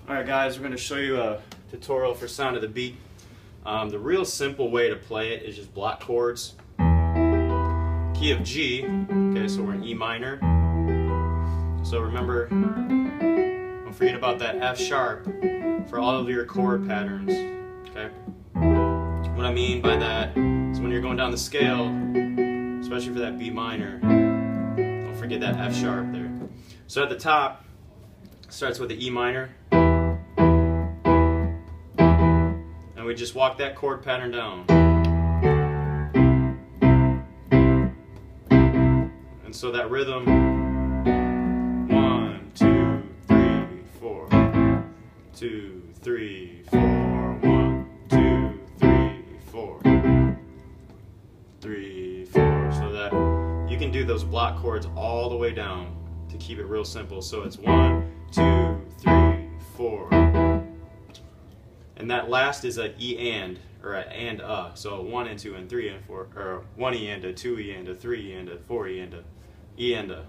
Alright guys, we're going to show you a tutorial for Sound of the Beat. The real simple way to play it is just block chords. Key of G, okay, so we're in E minor. So remember, don't forget about that F sharp for all of your chord patterns, okay? What I mean by that is when you're going down the scale, especially for that B minor, don't forget that F sharp there. So at the top, starts with the E minor. And we just walk that chord pattern down. And so that rhythm, 1, 2, 3, 4, 2, 3, 4, 1, 2, 3, 4, 3, 4. So that you can do those block chords all the way down to keep it real simple. So it's 1, 2, 3, 4. And that last is a E and, or a and so 1 and 2 and 3 and 4, or 1 E and a, 2 E and a, 3 E and a, 4 E and a, E and a.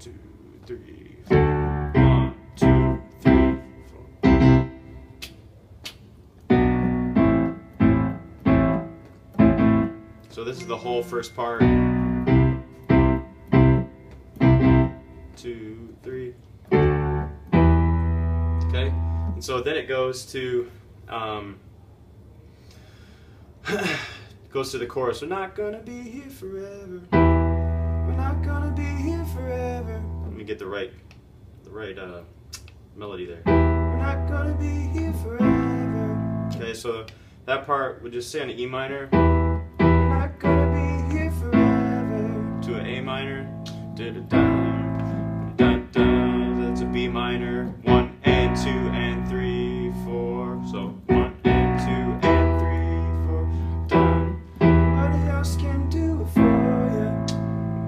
2, 3, 1, 2, 3, 4. So this is the whole first part. 2, 3. Okay, and so then it goes to the chorus. We're not gonna be here forever. We're not gonna be here forever. Let me get the right melody there. We're not gonna be here forever. Okay, so that part would just say on an E minor. We're not gonna be here forever. To an A minor. That's a B minor. 1 and 2 and 3, 4. So 1 and 2 and 3, 4. Done. Nobody else can do it for you.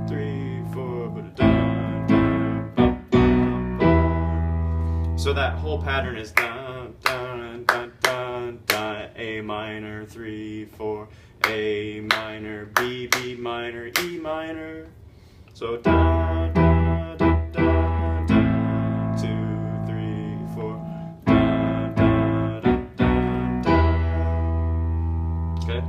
3, 4, but done, done, bum, bum, bum. So that whole pattern is dun, dun, dun, dun, dun. A minor, 3, 4. A minor, B, B minor, E minor. So dun, dun, dun, dun, dun, 2, 3, 4, dun, dun, dun, dun, dun. Okay,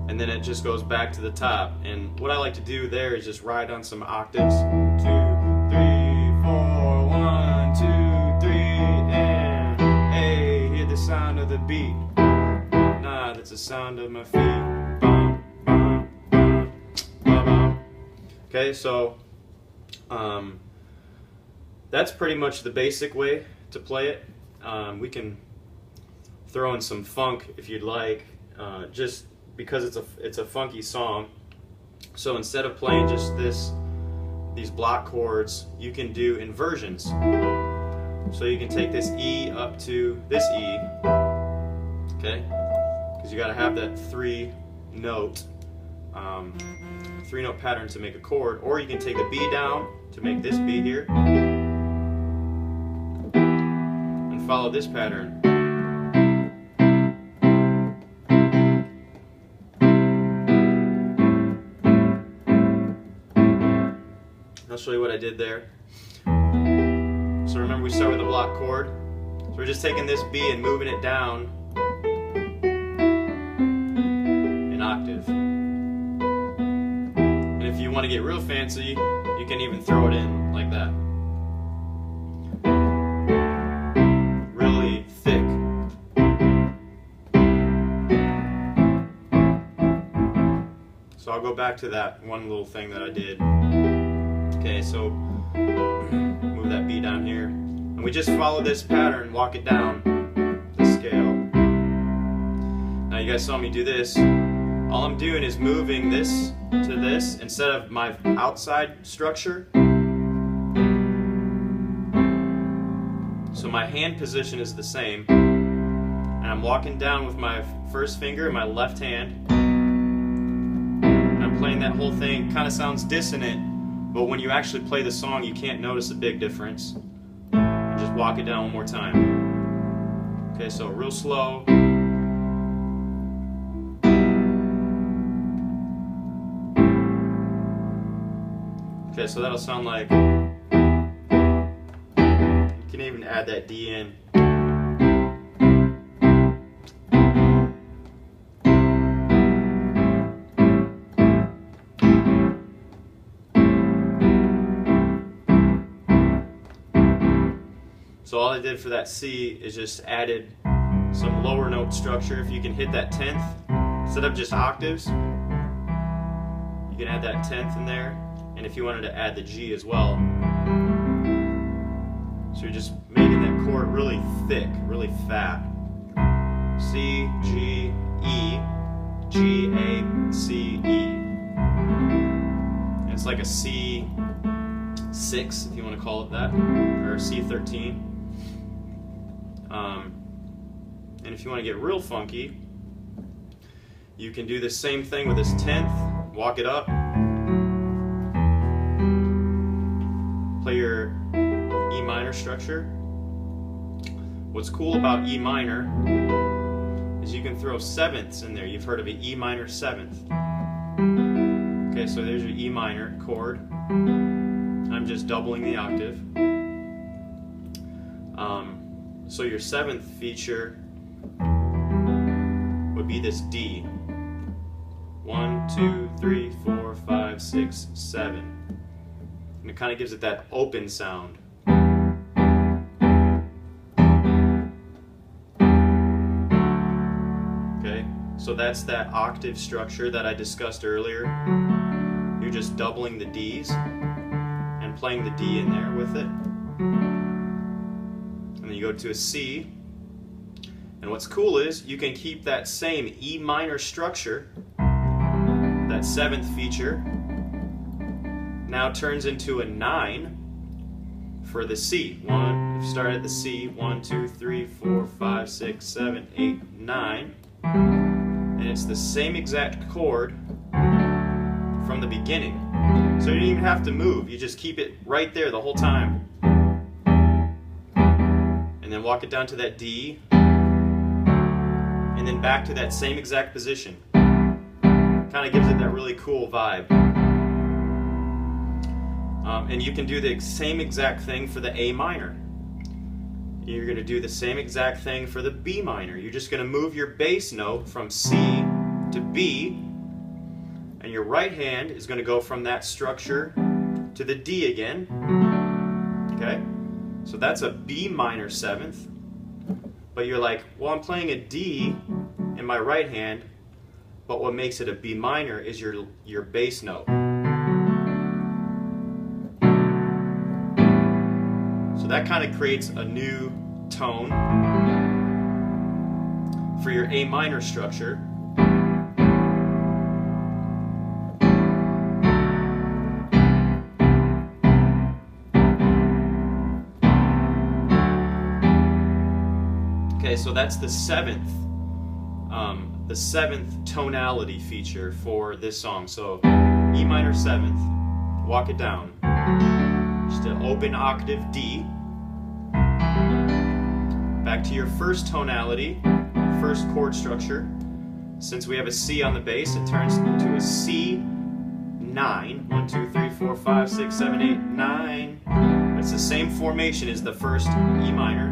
and then it just goes back to the top. And what I like to do there is just ride on some octaves. 2, 3, 4, 1, 2, 3, and hey, hear the sound of the beat. Nah, that's the sound of my feet. Bum, bum, bum, bum, bum. Okay, so that's pretty much the basic way to play it. We can throw in some funk if you'd like, just because it's a funky song. So instead of playing just these block chords, you can do inversions. So you can take this E up to this E, okay? Because you got to have that three-note pattern to make a chord, or you can take the B down to make this B here and follow this pattern. I'll show you what I did there. So remember, we start with a block chord, so we're just taking this B and moving it down an octave. If you want to get real fancy, you can even throw it in like that. Really thick. So I'll go back to that one little thing that I did. Okay, so move that B down here. And we just follow this pattern, walk it down the scale. Now you guys saw me do this. All I'm doing is moving this to this instead of my outside structure. So my hand position is the same. And I'm walking down with my first finger in my left hand. And I'm playing that whole thing. Kind of sounds dissonant, but when you actually play the song, you can't notice a big difference. And just walk it down one more time. Okay, so real slow. Okay, so that'll sound like can even add that D in. So all I did for that C is just added some lower note structure. If you can hit that 10th, instead of just octaves, you can add that 10th in there. And if you wanted to add the G as well. So you're just making that chord really thick, really fat. C, G, E, G, A, C, E. And it's like a C6, if you want to call it that, or C13. And if you want to get real funky, you can do the same thing with this 10th, walk it up, play your E minor structure. What's cool about E minor is you can throw sevenths in there. You've heard of an E minor seventh. Okay, so there's your E minor chord. I'm just doubling the octave. So your seventh feature would be this D. 1, 2, 3, 4, 5, 6, 7. And it kind of gives it that open sound. Okay, so that's that octave structure that I discussed earlier. You're just doubling the D's and playing the D in there with it. And then you go to a C. And what's cool is you can keep that same E minor structure, that seventh feature, now turns into a 9 for the C. If you start at the C, 1, 2, 3, 4, 5, 6, 7, 8, 9. And it's the same exact chord from the beginning. So you don't even have to move, you just keep it right there the whole time. And then walk it down to that D, and then back to that same exact position. Kind of gives it that really cool vibe. And you can do the same exact thing for the A minor. You're going to do the same exact thing for the B minor. You're just going to move your bass note from C to B, and your right hand is going to go from that structure to the D again. Okay? So that's a B minor seventh. But you're like, well, I'm playing a D in my right hand, but what makes it a B minor is your bass note. So that kind of creates a new tone for your A minor structure. Okay, so that's the seventh tonality feature for this song. So E minor seventh, walk it down. Just an open octave D. Back to your first tonality, first chord structure. Since we have a C on the bass, it turns into a C9. 1, 2, 3, 4, 5, 6, 7, 8, 9. It's the same formation as the first E minor.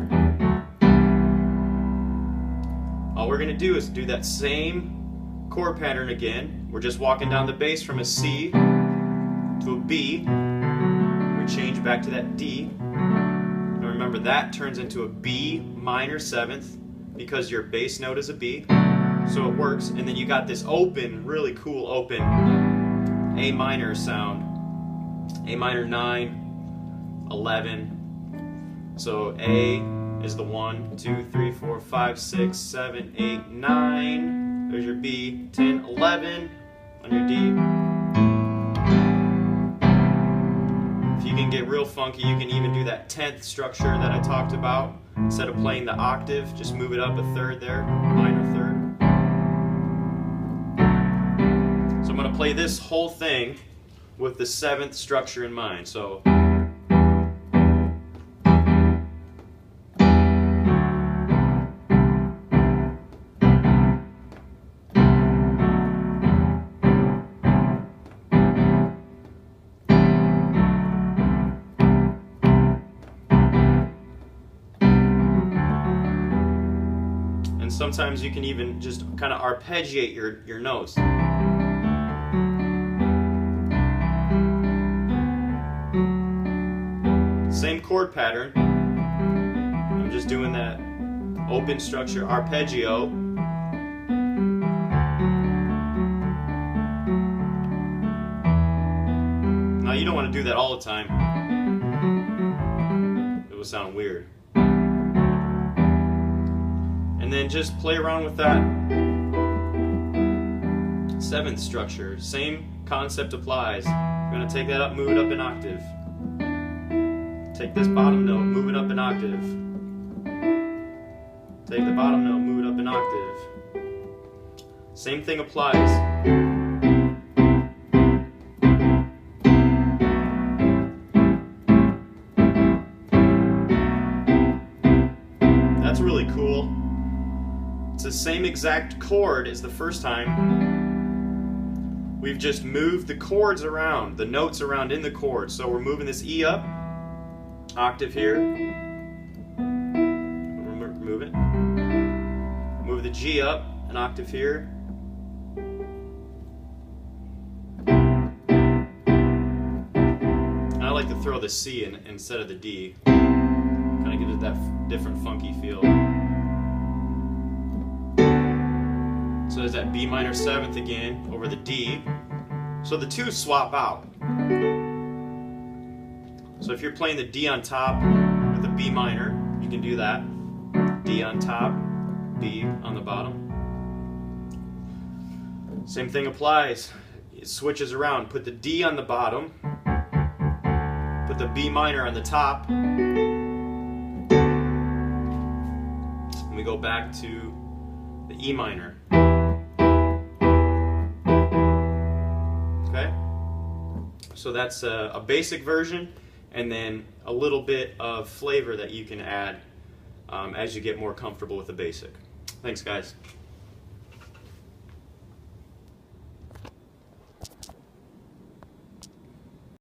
All we're going to do is do that same chord pattern again. We're just walking down the bass from a C to a B. We change back to that D. And remember, that turns into a B minor seventh because your bass note is a B. So it works. And then you got this open, really cool open A minor sound. A minor 9, 11. So A is the 1, 2, 3, 4, 5, 6, 7, 8, 9. There's your B, 10, 11 on your D. If you can get real funky, you can even do that 10th structure that I talked about. Instead of playing the octave, just move it up a third there, minor third. So I'm going to play this whole thing with the 7th structure in mind. So sometimes you can even just kind of arpeggiate your notes. Same chord pattern. I'm just doing that open structure arpeggio. Now you don't want to do that all the time. It will sound weird. And then just play around with that seventh structure. Same concept applies. You're going to take that up, move it up an octave. Take this bottom note, move it up an octave. Take the bottom note, move it up an octave. Same thing applies. That's really cool. It's the same exact chord as the first time. We've just moved the chords around, the notes around in the chord. So we're moving this E up, octave here. Remove it. Move the G up, an octave here. And I like to throw the C in instead of the D. Kind of gives it that different funky feel. So there's that B minor seventh again over the D. So the two swap out. So if you're playing the D on top with the B minor, you can do that. D on top, B on the bottom. Same thing applies. It switches around. Put the D on the bottom. Put the B minor on the top. And we go back to the E minor. Okay? So that's a basic version, and then a little bit of flavor that you can add as you get more comfortable with the basic. Thanks, guys.